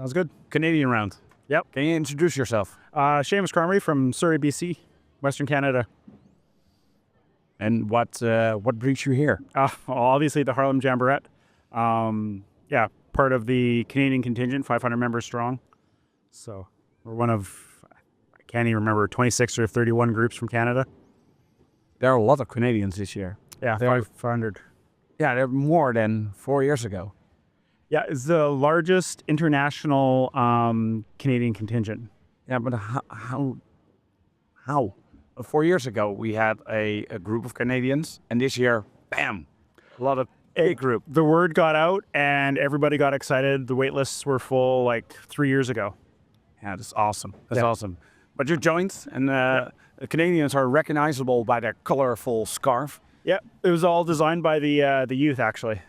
Sounds good. Canadian round. Yep. Can you introduce yourself? Seamus Cromley from Surrey, BC, Western Canada. And what brings you here? Well, obviously the Haarlem Jamborette. Part of the Canadian contingent, 500 members strong. So we're one of, I can't even remember, 26 or 31 groups from Canada. There are a lot of Canadians this year. Yeah, There are- 500. Yeah, there are more than 4 years ago. Yeah, it's the largest international Canadian contingent. Yeah, but how? 4 years ago we had a group of Canadians, and this year, bam, a lot of big group. The word got out and everybody got excited. The wait lists were full like 3 years ago. Yeah, that's awesome. That's Yeah. awesome. But you joined, and the Canadians are recognizable by their colorful scarf. Yeah, it was all designed by the youth actually.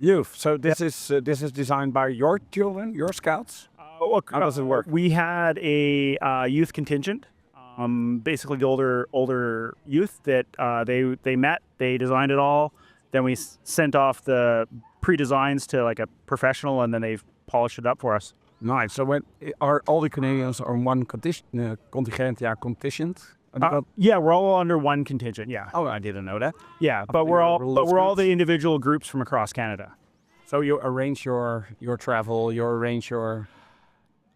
Youth. So this is designed by your children, your scouts. How does it work? We had a youth contingent, basically the older youth that they met, they designed it all. Then we sent off the pre-designs to like a professional, and then they've polished it up for us. Nice. So when are all the Canadians on one contingent? Yeah, contingent. Yeah, we're all under one contingent. Yeah, Oh, I didn't know that. yeah, but we're all the individual groups from across Canada. So you arrange your travel, you arrange your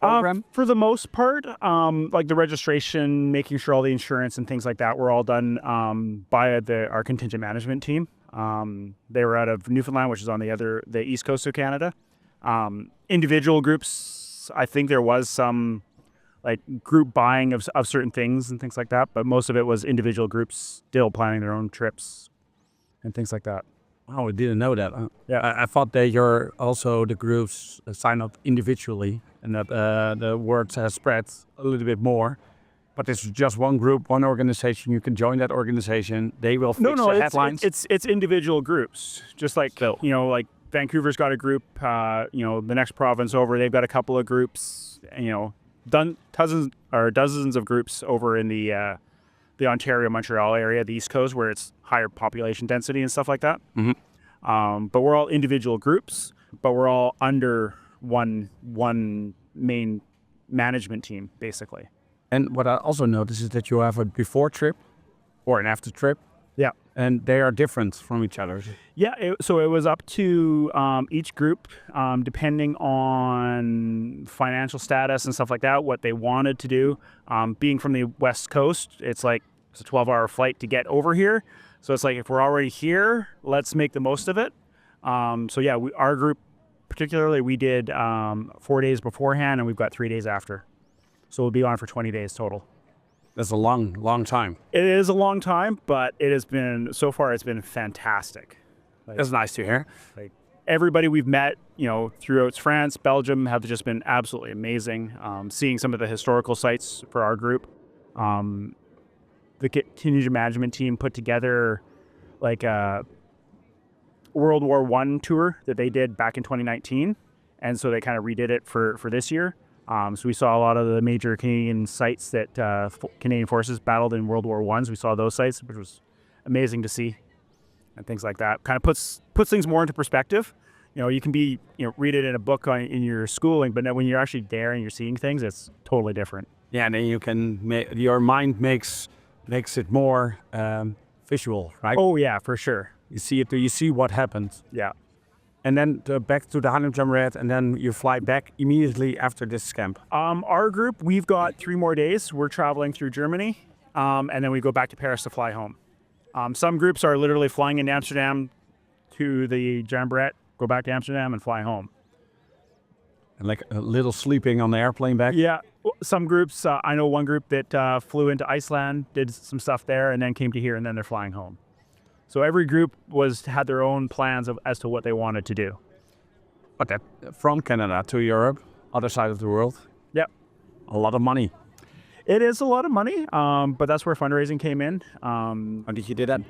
program. For the most part, like the registration, making sure all the insurance and things like that were all done by our contingent management team. They were out of Newfoundland, which is on the east coast of Canada. Individual groups, I think there was some like group buying of certain things and things like that, but most of it was individual groups still planning their own trips and things like that. Oh, I didn't know that. Yeah. I thought that you're also the groups sign up individually, and that the word has spread a little bit more. But it's just one group, one organization. You can join that organization. They will fix the headlines. It's individual groups. Just like like Vancouver's got a group. The next province over, they've got a couple of groups. Dozens of groups over in the Ontario, Montreal area, the East Coast, where it's higher population density and stuff like that. Mhm. But we're all individual groups, but we're all under one main management team, basically. And what I also noticed is that you have a before trip or an after trip, Yeah. and they are different from each other. Yeah, so it was up to each group, depending on financial status and stuff like that, what they wanted to do. Being from the West Coast, it's a 12-hour flight to get over here. So it's like, if we're already here, let's make the most of it. Our group particularly, we did 4 days beforehand, and we've got 3 days after. So we'll be on for 20 days total. That's a long time. It is a long time, but it's been fantastic. That's nice to hear. Everybody we've met, throughout France, Belgium, have just been absolutely amazing. Seeing some of the historical sites for our group. The contingent management team put together like a World War I tour that they did back in 2019. And so they kind of redid it for this year. So we saw a lot of the major Canadian sites that Canadian forces battled in World War I. So we saw those sites, which was amazing to see, and things like that. Kind of puts things more into perspective. You can read it in a book in your schooling, but when you're actually there and you're seeing things, it's totally different. Yeah, and then you can your mind makes it more visual, right? Oh yeah, for sure. You see it. You see what happened. Yeah. And then back to the Haarlem Jamborette, and then you fly back immediately after this camp. Our group, we've got 3 more days. We're traveling through Germany, and then we go back to Paris to fly home. Some groups are literally flying into Amsterdam to the Jamborette, go back to Amsterdam, and fly home. And like a little sleeping on the airplane back. Yeah, some groups, I know one group that flew into Iceland, did some stuff there, and then came to here, and then they're flying home. So every group had their own plans as to what they wanted to do. But that from Canada to Europe, other side of the world. Yep. A lot of money. It is a lot of money, but that's where fundraising came in. How did you do that?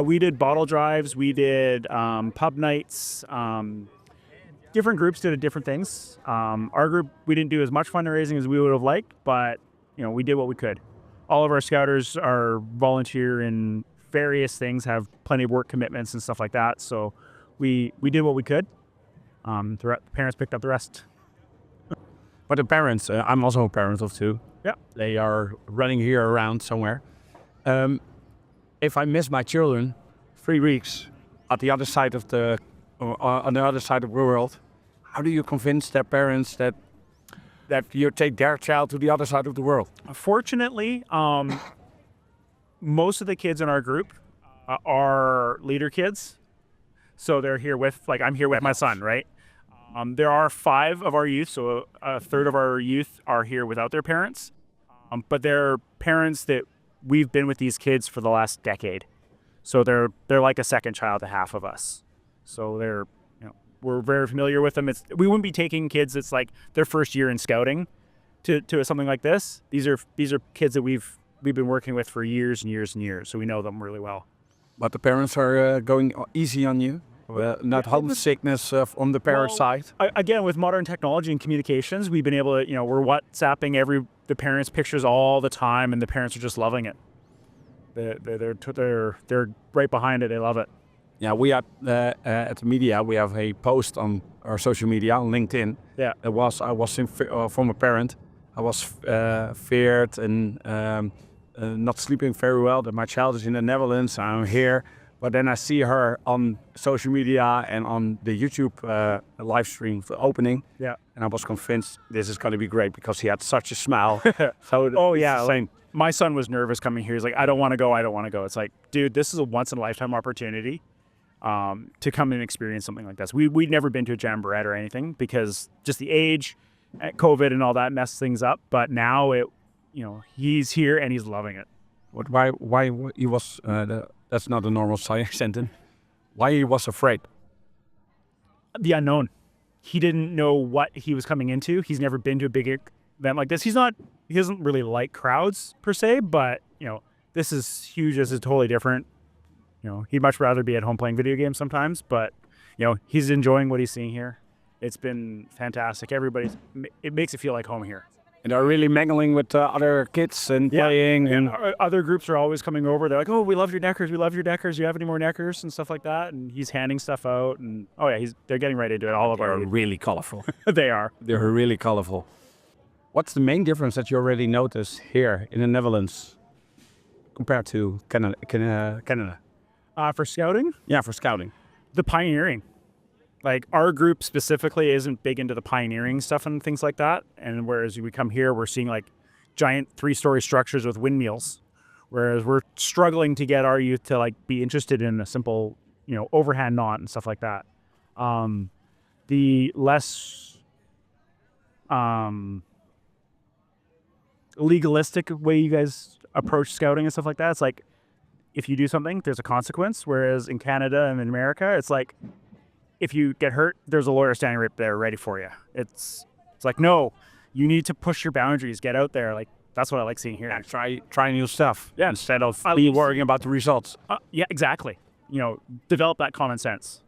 We did bottle drives, we did pub nights. Different groups did different things. Our group, we didn't do as much fundraising as we would have liked, but we did what we could. All of our scouters are volunteer in various things, have plenty of work commitments and stuff like that. So we did what we could. The parents picked up the rest. But the parents, I'm also a parent of two. Yeah. They are running here around somewhere. If I miss my children 3 weeks at the other side of on the other side of the world, how do you convince their parents that you take their child to the other side of the world? Fortunately, most of the kids in our group are leader kids. So they're here with, like, I'm here with my son, right? There are 5 of our youth, so a third of our youth are here without their parents. But they're parents that we've been with these kids for the last decade. So they're like a second child to half of us. So we're very familiar with them. We wouldn't be taking kids that's like their first year in scouting to something like this. These are kids that we've been working with for years and years and years, so we know them really well. But the parents are going easy on you? Not homesickness on the parent side? Again, with modern technology and communications, we've been able to, we're WhatsApping the parents' pictures all the time, and the parents are just loving it. They're right behind it. They love it. Yeah, we at the media, we have a post on our social media on LinkedIn. Yeah, I was from a parent. I was feared and not sleeping very well that my child is in the Netherlands. I'm here, but then I see her on social media and on the YouTube live stream for opening. Yeah, and I was convinced this is going to be great because he had such a smile. Oh yeah, same. My son was nervous coming here. He's like, I don't want to go. I don't want to go. It's like, dude, this is a once in a lifetime opportunity. To come and experience something like this. We'd never been to a Jamborette or anything because just the age, COVID and all that messed things up. But now he's here and he's loving it. Why he was, that's not a normal sentence. Why he was afraid? The unknown. He didn't know what he was coming into. He's never been to a big event like this. He doesn't really like crowds per se, but this is huge. This is totally different. He'd much rather be at home playing video games sometimes, but, he's enjoying what he's seeing here. It's been fantastic. It makes it feel like home here. And they're really mingling with other kids and playing. And other groups are always coming over. They're like, oh, we love your neckers. We love your neckers. Do you have any more neckers and stuff like that? And he's handing stuff out. And, oh, yeah, they're getting ready to do it. All of our really colorful. They are. They're really colorful. What's the main difference that you already noticed here in the Netherlands compared to Canada? For scouting? Yeah, for scouting. The pioneering. Like, our group specifically isn't big into the pioneering stuff and things like that. And whereas we come here, we're seeing like giant 3-story structures with windmills. Whereas we're struggling to get our youth to like be interested in a simple, overhand knot and stuff like that. The less legalistic way you guys approach scouting and stuff like that, it's like, if you do something, there's a consequence. Whereas in Canada and in America, it's like, if you get hurt, there's a lawyer standing right there ready for you. It's like, no, you need to push your boundaries, get out there. Like, that's what I like seeing here. Yeah, try new stuff. Yeah. Instead of worrying about the results. Yeah, exactly. Develop that common sense.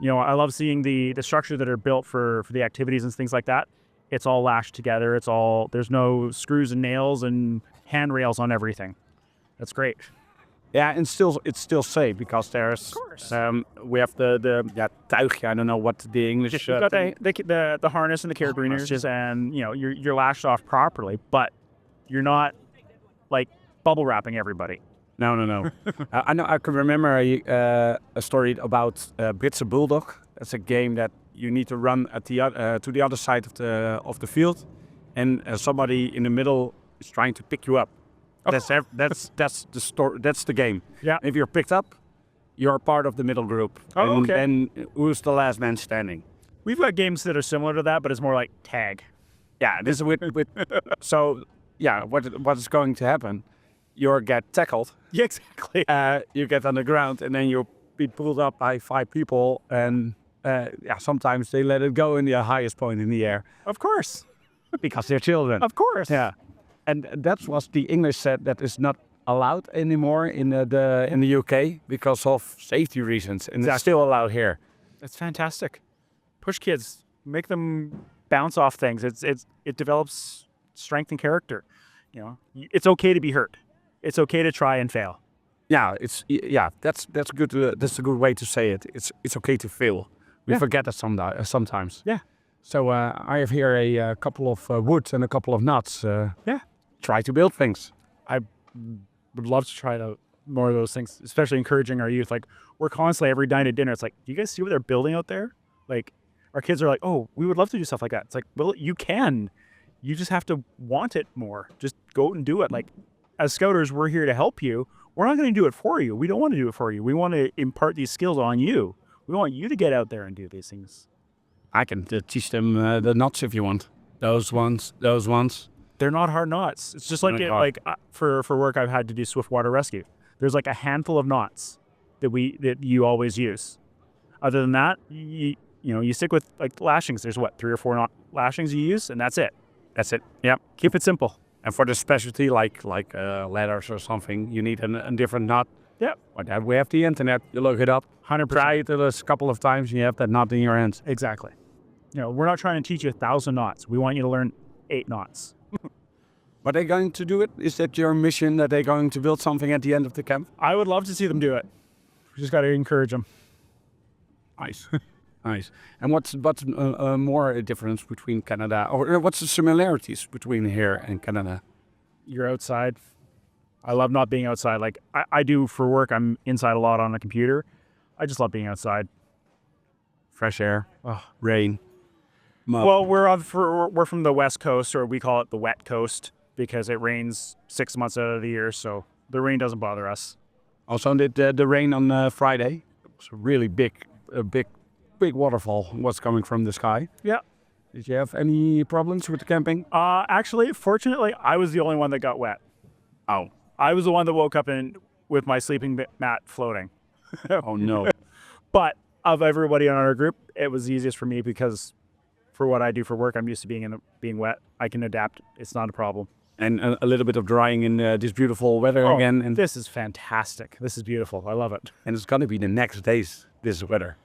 I love seeing the structure that are built for the activities and things like that. It's all lashed together. There's no screws and nails and handrails on everything. That's great. Yeah, and it's still safe because there's we have the tuigje. I don't know what the English. You've got the harness and the carabiners, and you're lashed off properly, but you're not like bubble wrapping everybody. No. I can remember a story about Britse Bulldog. That's a game that you need to run at to the other side of the field, and somebody in the middle is trying to pick you up. That's the story. That's the game. Yeah. If you're picked up, you're part of the middle group. Oh, and okay. then who's the last man standing? We've got games that are similar to that, but it's more like tag. Yeah, this is with so yeah. What is going to happen? You get tackled. Yeah, exactly. You get on the ground, and then you'll be pulled up by 5 people, and sometimes they let it go in the highest point in the air. Of course, because they're children. Of course. Yeah. And that was the English said that is not allowed anymore in the UK because of safety reasons, and it's still allowed here. It's fantastic. Push kids, make them bounce off things. It develops strength and character. It's okay to be hurt. It's okay to try and fail. Yeah, that's good. That's a good way to say it. It's okay to fail. We forget that sometimes. Yeah. So I have here a couple of wood and a couple of nuts. Yeah, try to build things. I would love to try to more of those things, especially encouraging our youth. Like, we're constantly every night at dinner, it's like, do you guys see what they're building out there? Like, our kids are like, oh, we would love to do stuff like that. It's like, well, you can. You just have to want it more. Just go out and do it. Like, as Scouters, we're here to help you. We're not going to do it for you. We don't want to do it for you. We want to impart these skills on you. We want you to get out there and do these things. I can teach them the knots if you want. Those ones. They're not hard knots. It's just like for work, I've had to do swiftwater rescue. There's like a handful of knots that you always use. Other than that, you stick with like lashings. There's 3 or 4 lashings you use, and that's it. That's it. Yeah. Keep it simple. And for the specialty, like ladders or something, you need a different knot. Yeah. But that we have the internet. You look it up. 100%. Try it a couple of times, and you have that knot in your hands. Exactly. We're not trying to teach you 1,000 knots. We want you to learn 8 knots. Are they going to do it? Is that your mission, that they're going to build something at the end of the camp? I would love to see them do it. We just got to encourage them. Nice. Nice. And what's more a difference between Canada, or what's the similarities between here and Canada? You're outside. I love not being outside. Like I do for work, I'm inside a lot on a computer. I just love being outside. Fresh air, rain. Well, we're from the West Coast, or we call it the wet coast, because it rains 6 months out of the year, so the rain doesn't bother us. Also, did the rain on Friday? It was a really big waterfall was coming from the sky. Yeah. Did you have any problems with the camping? Actually, fortunately, I was the only one that got wet. Oh. I was the one that woke up with my sleeping mat floating. Oh no. But of everybody in our group, it was easiest for me because for what I do for work, I'm used to being wet. I can adapt. It's not a problem. And a little bit of drying in this beautiful weather again. And this is fantastic. This is beautiful. I love it. And it's gonna be the next days, this weather.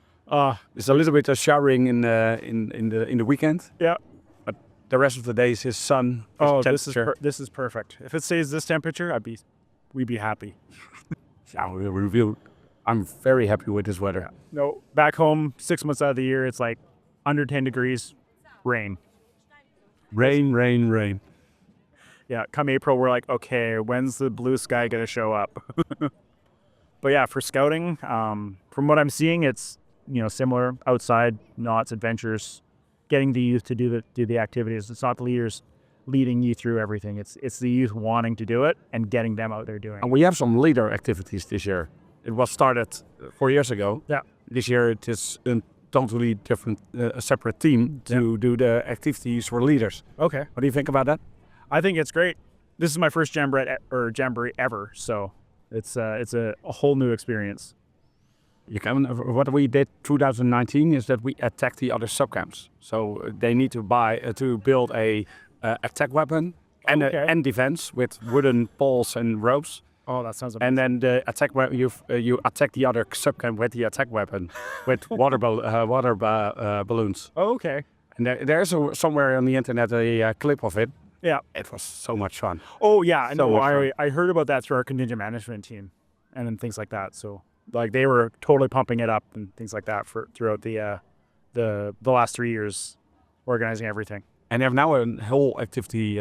It's a little bit of showering in the weekend. Yeah. But the rest of the days is sun. This is perfect. If it stays this temperature, we'd be happy. Yeah, I'm very happy with this weather. Yeah. No, back home, 6 months out of the year, it's like under 10 degrees, rain. Rain. Yeah, come April, we're like, okay, when's the blue sky gonna show up? But yeah, for scouting, from what I'm seeing, it's similar outside knots, adventures, getting the youth to do the activities. It's not the leaders leading you through everything. It's the youth wanting to do it and getting them out there doing it. And we have some leader activities this year. It was started 4 years ago. Yeah. This year it is a totally different, a separate team to do the activities for leaders. Okay. What do you think about that? I think it's great. This is my first jamboree ever, so it's a whole new experience. What we did 2019 is that we attacked the other subcamps. So they need to build a attack weapon and defense with wooden poles and ropes. Oh, that sounds amazing. And then the attack you attack the other subcamp with the attack weapon with water balloons. Oh, okay. And there's somewhere on the internet a clip of it. Yeah. It was so much fun. Oh yeah, I heard about that through our contingent management team, and then things like that. So like they were totally pumping it up and things like that throughout the last 3 years, organizing everything. And they have now a whole activity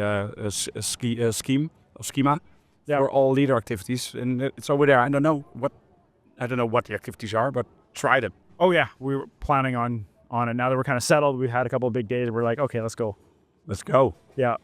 schema. Yeah. For all leader activities, and it's over there. I don't know what the activities are, but try them. Oh yeah, we were planning on it. Now that we're kind of settled, we had a couple of big days. We're like, okay, let's go. Let's go. Yeah.